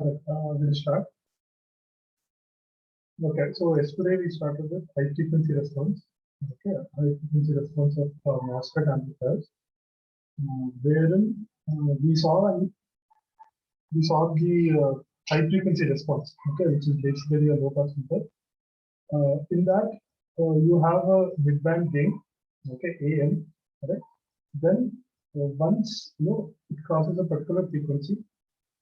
We'll start. Okay, so yesterday we started with high frequency response. Okay, high frequency response of MOSFET amplifiers, wherein we saw the high frequency response. Okay, which is basically a low pass filter. In that, you have a mid-band gain. Okay, AM. Correct. Then once it crosses a particular frequency,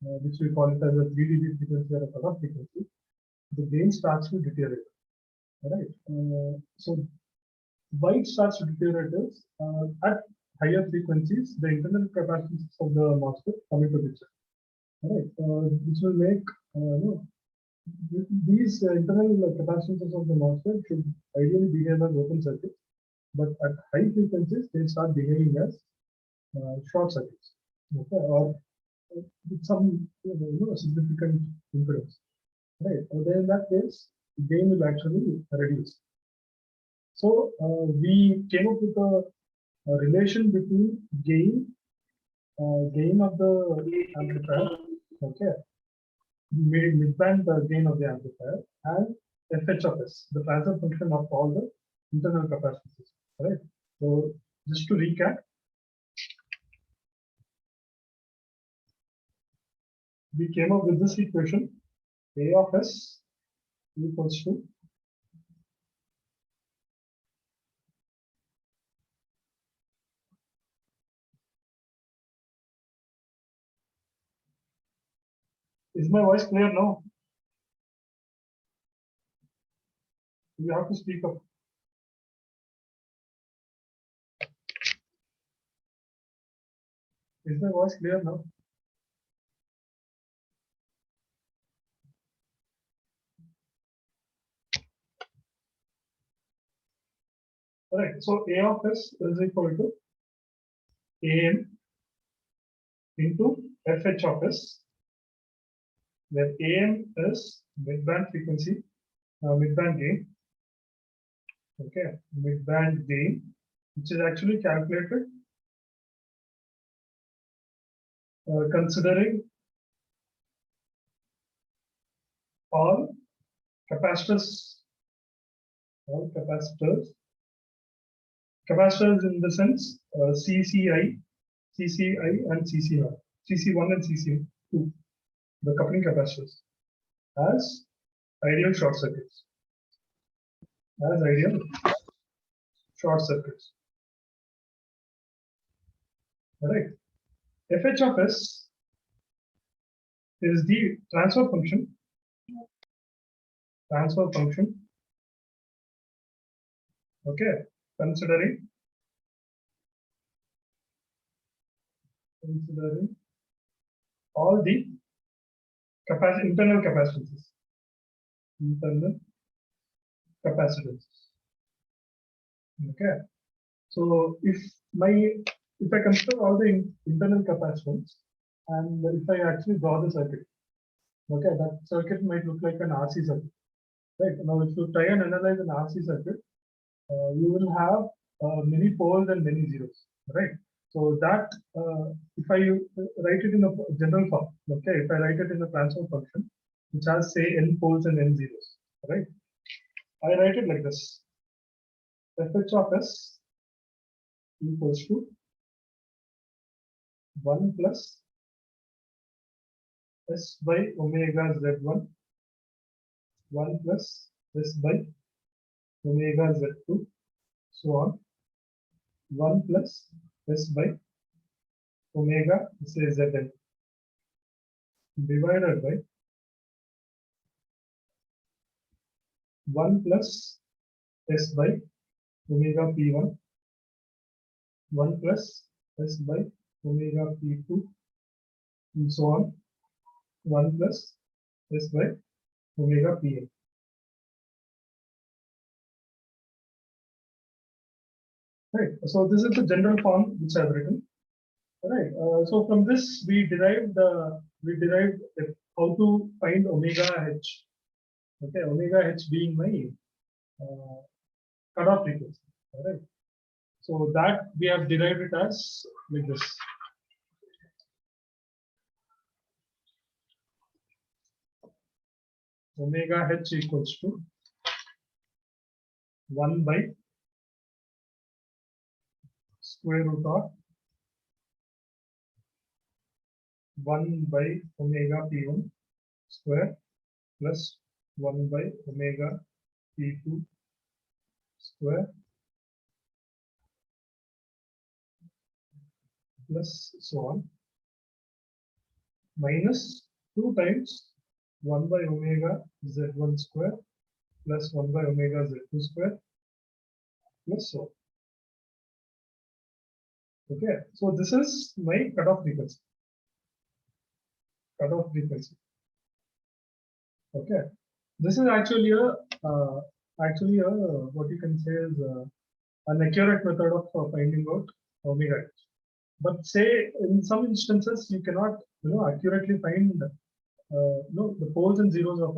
which we call it as a 3 dB frequency or a cutoff frequency, the gain starts to deteriorate. Right. So why it starts to deteriorate is at higher frequencies, the internal capacities of the MOSFET come into picture. Right. Which will make these internal capacities of the MOSFET should ideally behave as open circuits, but at high frequencies they start behaving as short circuits. Okay, or with some significant impedance. Right. Then in that case, gain will actually reduce. So we came up with a relation between gain of the amplifier, okay, mid-band gain of the amplifier, and FH of S, the transfer function of all the internal capacities. Right. So just to recap, we came up with this equation: A of S equals to Is my voice clear now? You have to speak up. Is my voice clear now? Alright, so A of S is equal to AM into FH of S, where AM is mid-band frequency, mid-band gain. Okay, mid-band gain, which is actually calculated considering all capacitors, capacitors in the sense CCI and CC0, CC1 and CC2, the coupling capacitors, as ideal short circuits. As ideal short circuits. All right. FH of S is the transfer function. Okay, considering all the internal capacitances. Okay, so if I consider all the internal capacitance, and if I actually draw the circuit, okay, that circuit might look like an RC circuit. Right, now if you try and analyze an RC circuit, you will have many poles and many zeros, right? So that if I write it in a general form, okay, if I write it in a transfer function, which has say n poles and n zeros, right? I write it like this: FH of S equals to 1 plus S by omega Z1, 1 plus S by omega Z2, so on, 1 plus S by omega, say Zn, divided by 1 plus S by omega P1, 1 plus S by omega P2, and so on, 1 plus S by omega Pn. Right. So this is the general form which I have written. Right. So from this we derived how to find omega h. Okay, omega h being my cutoff frequency. All right. So that we have derived it as like this. omega h equals to 1 by square root of 1 by omega p1 square plus 1 by omega p2 square plus so on minus 2 times 1 by omega z1 square plus 1 by omega z2 square plus so on. Okay, so this is my cutoff frequency. Cutoff frequency. Okay, this is actually a what you can say is an accurate method of finding out omega h. But say in some instances you cannot accurately find the poles and zeros of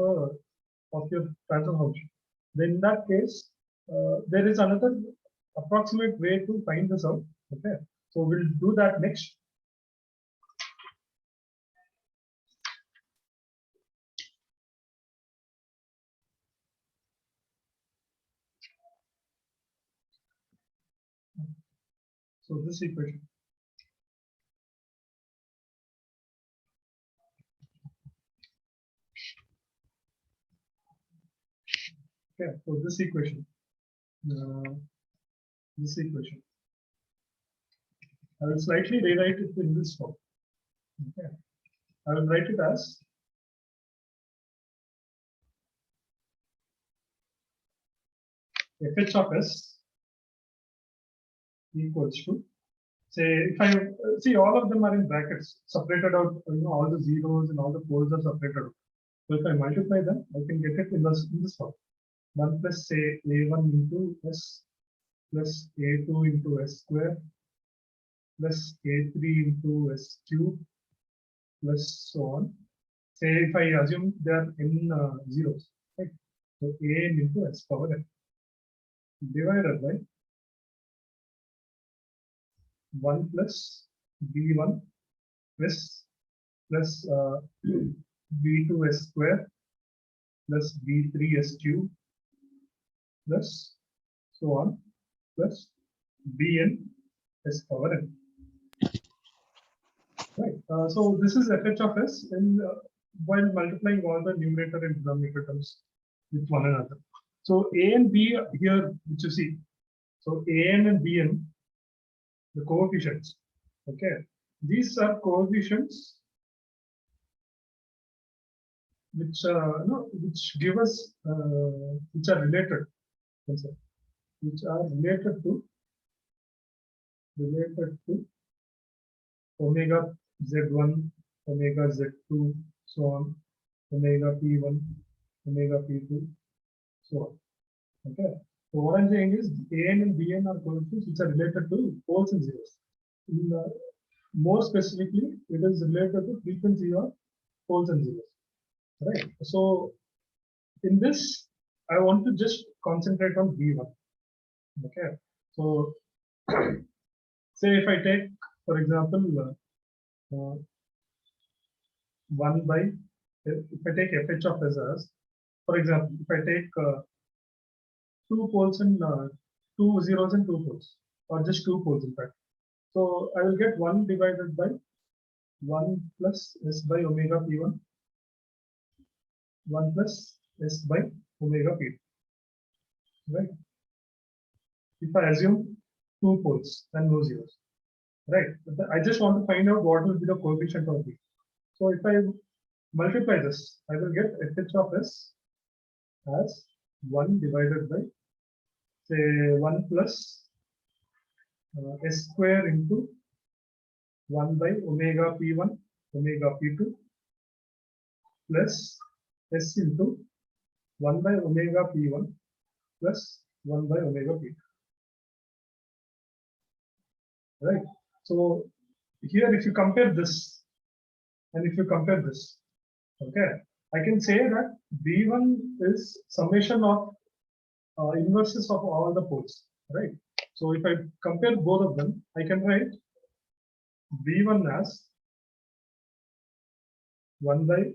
your transfer function. Then in that case, there is another approximate way to find this out. Okay, so we'll do that next. So this equation. Okay, so this equation. This equation. I will slightly rewrite it in this form. Okay, I will write it as fh of s equals to, say, if I see all of them are in brackets, separated out, all the zeros and all the poles are separated out. So if I multiply them, I can get it in this form. 1 plus say a1 into s plus a2 into s square plus a3 into s cube plus so on. Say if I assume they are in zeros, right? So an into s power n divided by 1 plus b1 plus b2 s square plus b3 s cube plus so on plus bn s power n. Right. So this is fh of s while multiplying all the numerator and denominator terms with one another. So a and b here, which you see. So an and bn, the coefficients. Okay, these are coefficients which which give us which are related, which are related to omega z1, omega z2, so on, omega p1, omega p2, so on. Okay, so what I'm saying is an and bn are coefficients which are related to poles and zeros. More specifically, it is related to frequency of poles and zeros. Right. So in this, I want to just concentrate on V1. Okay. So say if I take, for example, 1 by, if I take fh of s as, for example, if I take 2 poles and 2 zeros and 2 poles, or just 2 poles in fact. So I will get 1 divided by 1 plus s by omega p1, 1 plus s by omega p2. Right? If I assume 2 poles and no zeros, right? I just want to find out what will be the coefficient of B. So if I multiply this, I will get fh of s as 1 divided by, say, 1 plus s square into 1 by omega p1, omega p2 plus s into 1 by omega p1 plus 1 by omega p2. Right. So here, if you compare this and if you compare this, okay, I can say that B1 is summation of inverses of all the poles, right? So if I compare both of them, I can write B1 as 1 by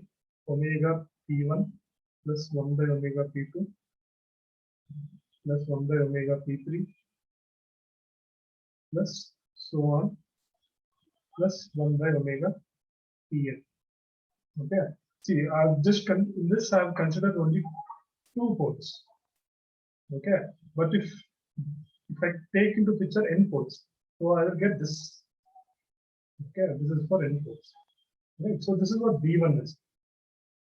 omega P1 plus 1 by omega P2 plus 1 by omega P3 plus so on plus 1 by omega Pn. Okay. See, I've just in this I've considered only 2 poles. Okay. But if I take into picture n poles, so I will get this. Okay, this is for n poles. Right. So this is what B1 is.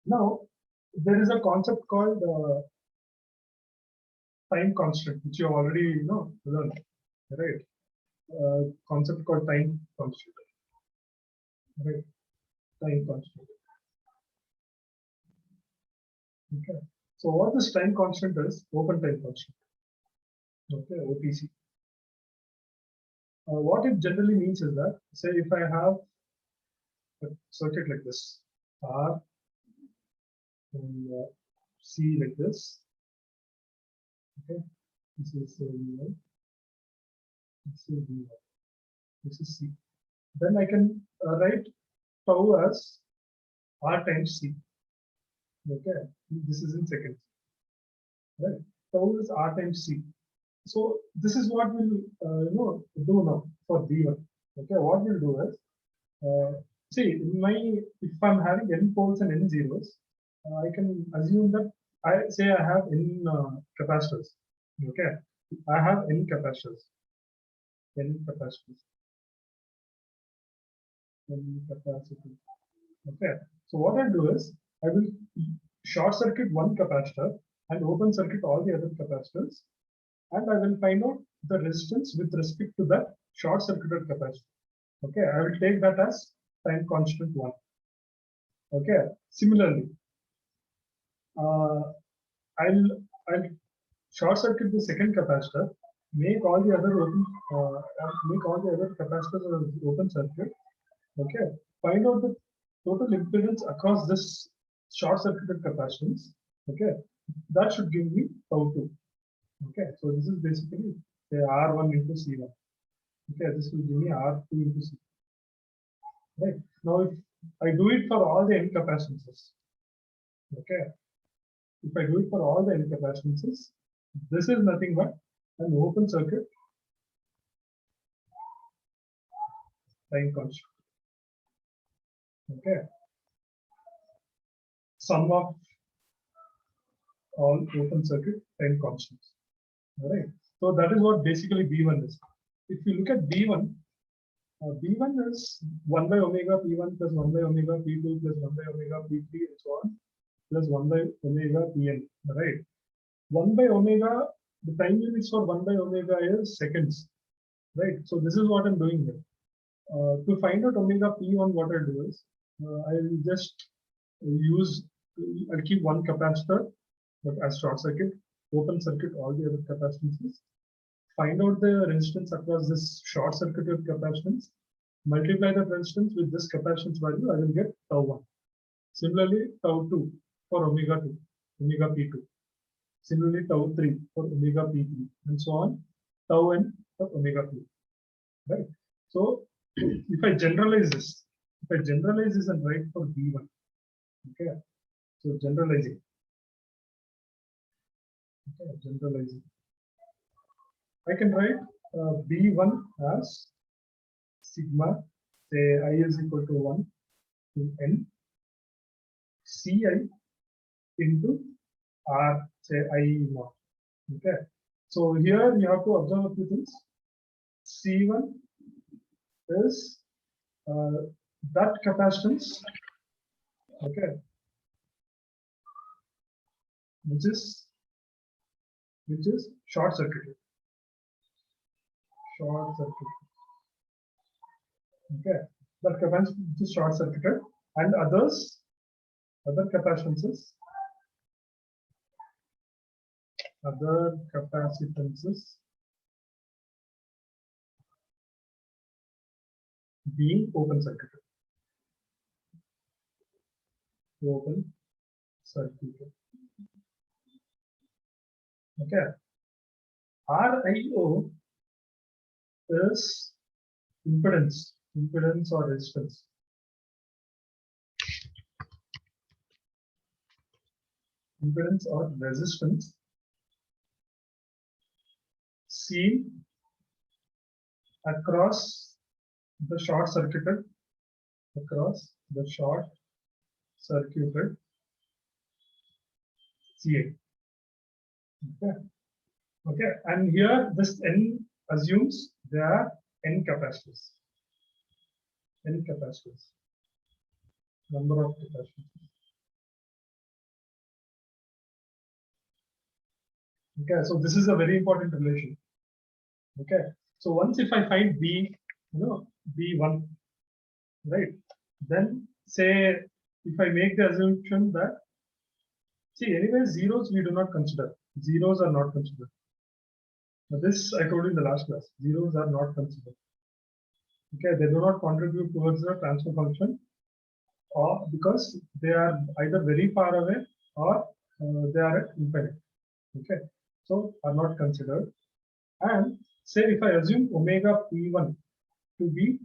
Now there is a concept called time constant, which you already learned, right? Concept called time constant, right? Time constant. Okay. So what this time constant is? Open time constant. Okay, OTC. What it generally means is that, say, if I have a circuit like this, R and C like this. Okay, this is V1. This is V1. This is C. Then I can write tau as R times C. Okay, this is in seconds. Right, tau is R times C. So this is what we'll do now for V1. Okay, what we'll do is see if I'm having n poles and n zeros, I can assume that I have n capacitors. Okay, I have n capacitors. N capacitors. N capacitors. Okay, so what I do is I will short circuit one capacitor and open circuit all the other capacitors, and I will find out the resistance with respect to that short circuited capacitor. Okay, I will take that as time constant 1. Okay, similarly, I'll short circuit the second capacitor, make all the other capacitors as open circuit. Okay, find out the total impedance across this short circuited capacitance. Okay, that should give me tau 2. Okay, so this is basically say R1 into C1. Okay, this will give me R2 into C. Right, now if I do it for all the n capacitances, okay, if I do it for all the n capacitances, this is nothing but an open circuit time constant. Okay, sum of all open circuit time constants. All right, so that is what basically B1 is. If you look at B1, B1 is 1 by omega P1 plus 1 by omega P2 plus 1 by omega P3 and so on, plus 1 by omega Pn, right? 1 by omega, the time units for 1 by omega is seconds, right? So this is what I'm doing here. To find out omega P1, what I'll do is, I'll just I'll keep one capacitor but as short circuit, open circuit all the other capacitances, find out the resistance across this short circuited capacitance, multiply the resistance with this capacitance value, I will get tau 1. Similarly, tau 2 for omega 2, omega P2. Similarly, tau 3 for omega P3, and so on, tau n for omega P. Right? So, if I generalize this, and write for B1, okay, so generalizing. Okay, generalizing. I can write B1 as sigma, say I is equal to 1 to n Ci into R, say I naught. Okay, so here you have to observe a few things. C1 is that capacitance, okay, which is short circuited. Okay, that capacitance is short circuited, and other capacitances being open circuited. Okay, RIO is impedance or resistance. impedance or resistance seen across the short circuited CA. Okay. Okay, and here this N assumes there are N capacitors. Number of capacitors. Okay, so this is a very important relation. Okay, so once if I find B, B1, right, then say if I make the assumption that, see, anyway, zeros we do not consider. Zeros are not considered. Now this I told you in the last class. Zeros are not considered. Okay, they do not contribute towards the transfer function, or because they are either very far away or they are at infinite. Okay, so are not considered. And say if I assume omega p1 to be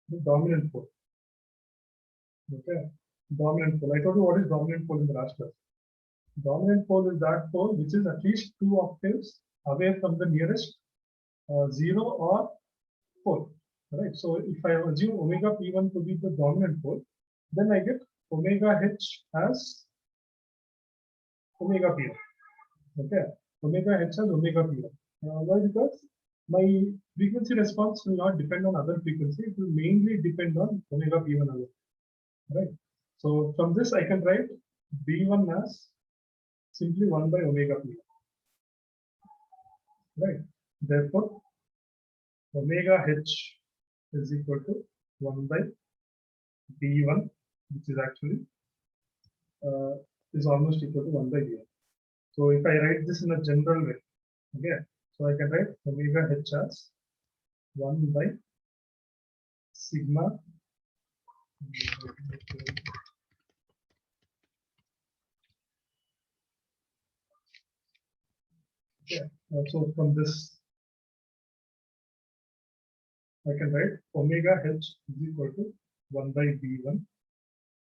the dominant pole. Okay, dominant pole. I told you what is dominant pole in the last class. Dominant pole is that pole which is at least 2 octaves away from the nearest 0 or 4. Right. So if I assume omega p1 to be the dominant pole, then I get omega h as omega p1. Okay, omega h as omega p1. Why? Because my frequency response will not depend on other frequency. It will mainly depend on omega p1 alone. Right. So from this I can write b1 as simply 1 by omega p1. Right. Therefore, omega h is equal to 1 by b1, which is actually is almost equal to 1 by b1. So if I write this in a general way, okay, so I can write omega h as 1 by sigma yeah. So from this I can write omega h is equal to 1 by b1,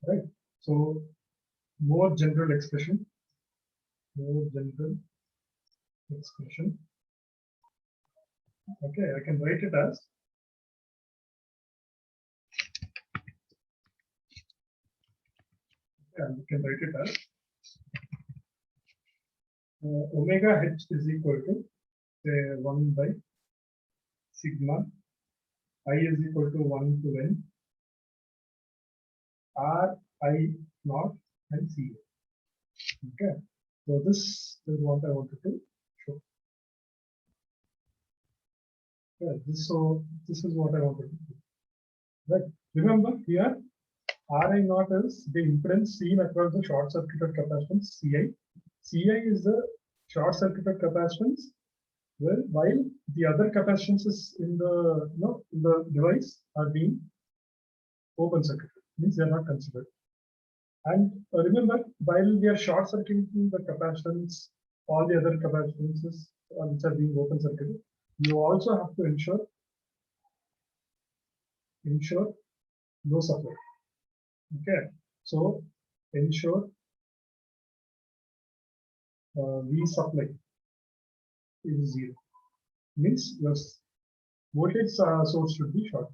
right? So more general expression. Okay, I can write it as omega h is equal to say 1 by sigma I is equal to 1 to n r I naught and c. Okay, so this is what I wanted to show. Yeah, this is what I wanted to do. Right. Remember here Ri naught is the impedance seen across the short circuited capacitance Ci. Ci is the short circuited capacitance, well, while the other capacitances in the device are being open circuited, means they are not considered. And remember, while we are short circuiting the capacitance, all the other capacitances which are being open circuited, you also have to ensure no supply. Okay, so ensure V supply is 0. Means your voltage source should be short.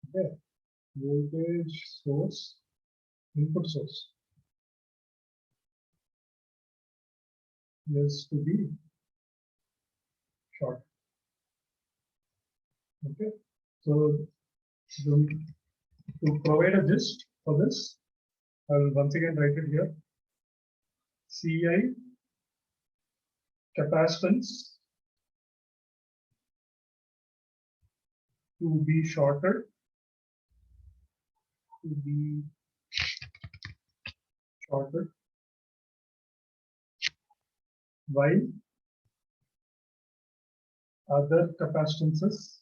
Okay, voltage source, input source is to be short. Okay, so to provide a gist for this, I will once again write it here. Ci capacitance to be shorted while other capacitances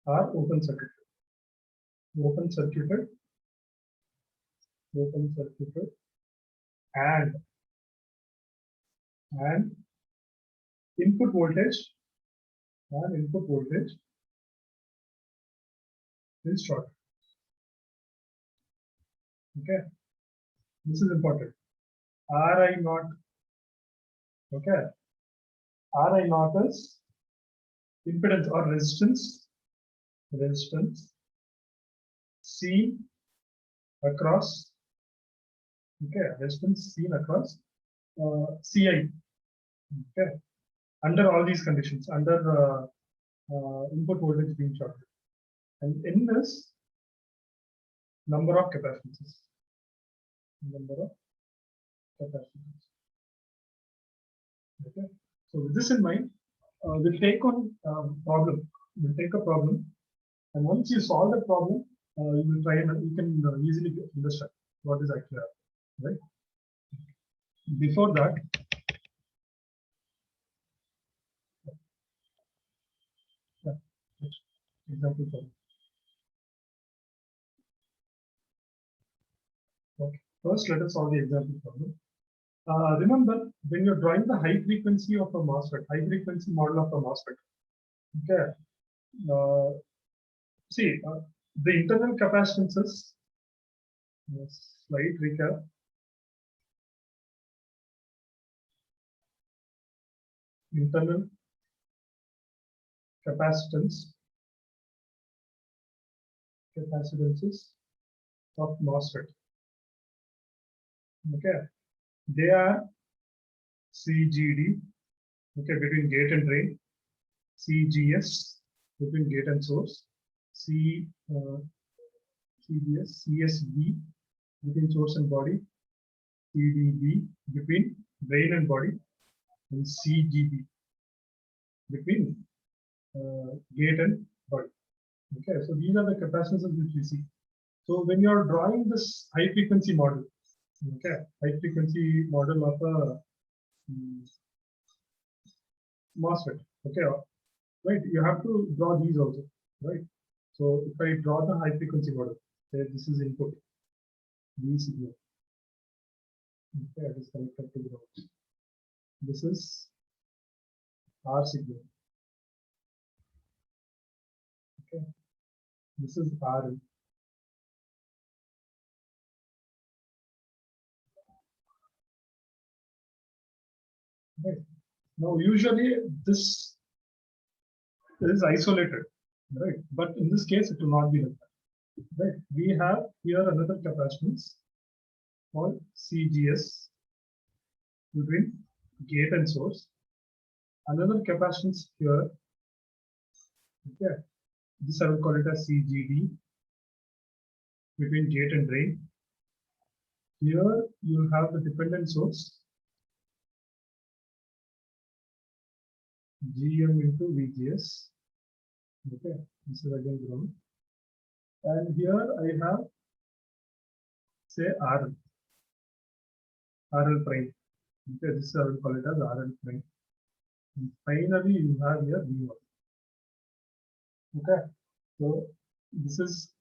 are open circuited and input voltage is short. Okay, this is important. Ri naught. Okay, Ri naught is impedance or resistance. Resistance seen across. Okay, resistance seen across Ci. Okay, under all these conditions, under input voltage being shorted, and N is number of capacitances. Number of capacitances. Okay, so with this in mind, we'll take on problem. We'll take a problem, and once you solve the problem, you will try and you can easily understand what is actually happening, right? Before that, yeah, example problem. Okay, first let us solve the example problem. Remember, when you're drawing the high frequency of a MOSFET, high frequency model of a MOSFET, okay, see the internal capacitances. Slight recap. Internal capacitances of MOSFET. Okay, they are CGD, okay, between gate and drain, CGS between gate and source, CGS, CSB between source and body, CDB between drain and body, and CGB between gate and body. Okay, so these are the capacitances which we see. So when you are drawing this high frequency model, okay, high frequency model of a MOSFET, okay, right, you have to draw these also, right? So if I draw the high frequency model, say this is input, V signal, okay, it is connected to ground. This is R signal, okay, this is RL. Right. Now, usually this is isolated, right? But in this case, it will not be like that, right? We have here another capacitance called CGS between gate and source. Another capacitance here, okay, this I will call it as CGD between gate and drain. Here you have the dependent source GM into VGS. Okay, this is again ground. And here I have, say, RL prime. Okay, this I will call it as RL prime. And finally, you have here V1. Okay, so this is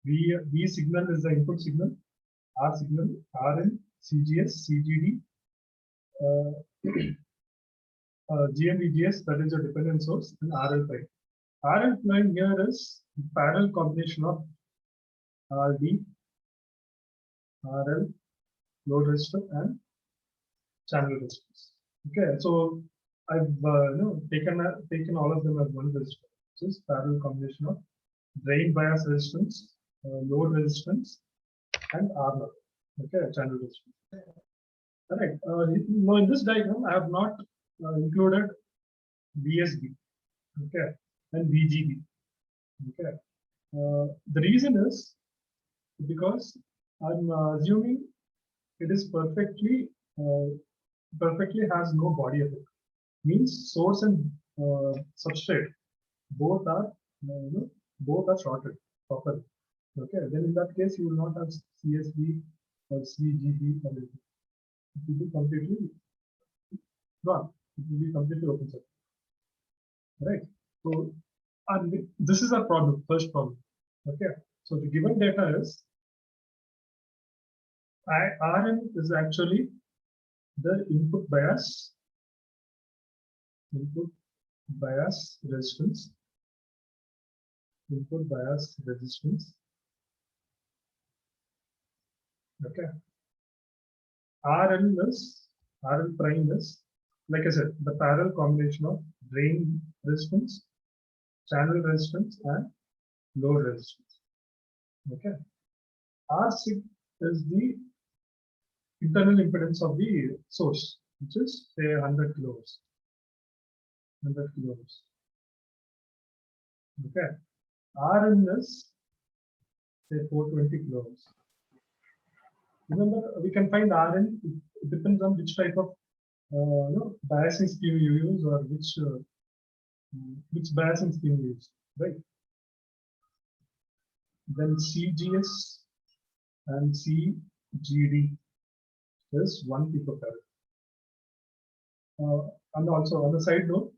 V signal is the input signal, R signal, RN, CGS, CGD, GM, VGS, that is a dependent source, and RL prime. RL prime here is parallel combination of RD, RL, load resistor, and channel resistance. Okay, so I've taken all of them as one resistor, which is parallel combination of drain bias resistance, load resistance, and R0. Okay, channel resistance. All right. Now in this diagram, I have not included VSB. Okay, and VGB. Okay. The reason is because I'm assuming it is perfectly has no body effect. Means source and substrate both are shorted properly. Okay, then in that case you will not have CSB or CGB or anything. It will be completely wrong. It will be completely open circuit. Right. So and this is our problem, first problem. Okay. So the given data is Rn is actually the input bias resistance, Okay. RL prime is, like I said, the parallel combination of drain resistance, channel resistance, and load resistance. Okay. R sig is the internal impedance of the source, which is say 100 kilo ohms. 100 kilo ohms. Okay. Rn is say 420 kilo ohms. Remember, we can find Rn. It depends on which type of biasing scheme you use, or which biasing scheme you use, right? Then CGS and CGD is 1 picofarad. And also on the side note,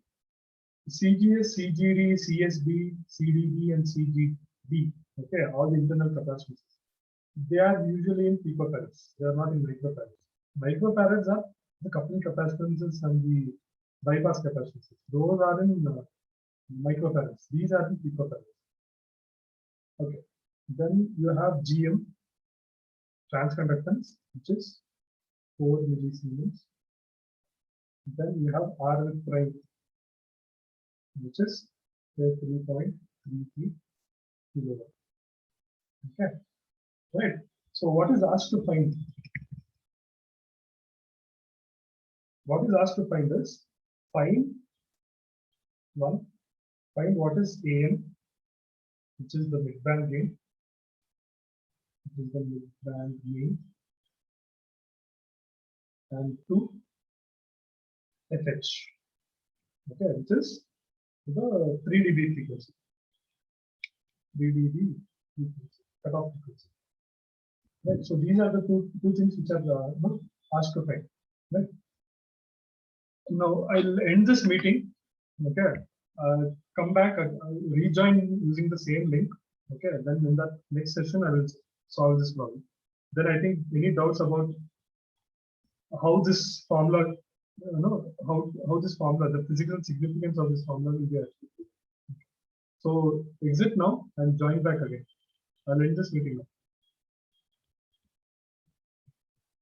CGS, CGD, CSB, CDB, and CGD, okay, all the internal capacities, they are usually in picofarads. They are not in microfarads. Microfarads are the coupling capacitances and the bypass capacitances. Those are in microfarads. These are the picofarads. Okay. Then you have GM, transconductance, which is 4 millisiemens. Then you have RL prime, which is 3.33 kilowatt. Okay, right. So what is asked to find? What is asked to find is find what is AM, which is the mid-band gain. Which is the mid-band gain, and 2 FH. Okay, which is the 3 dB frequency. 3 dB frequency, cutoff frequency. Right. So these are the two things which are asked to find. Right. Now I'll end this meeting. Okay. Come back, rejoin using the same link. Okay. Then in that next session, I will solve this problem. Then I think any doubts about how this formula, how this formula, the physical significance of this formula will be achieved. So exit now and join back again. I'll end this meeting now.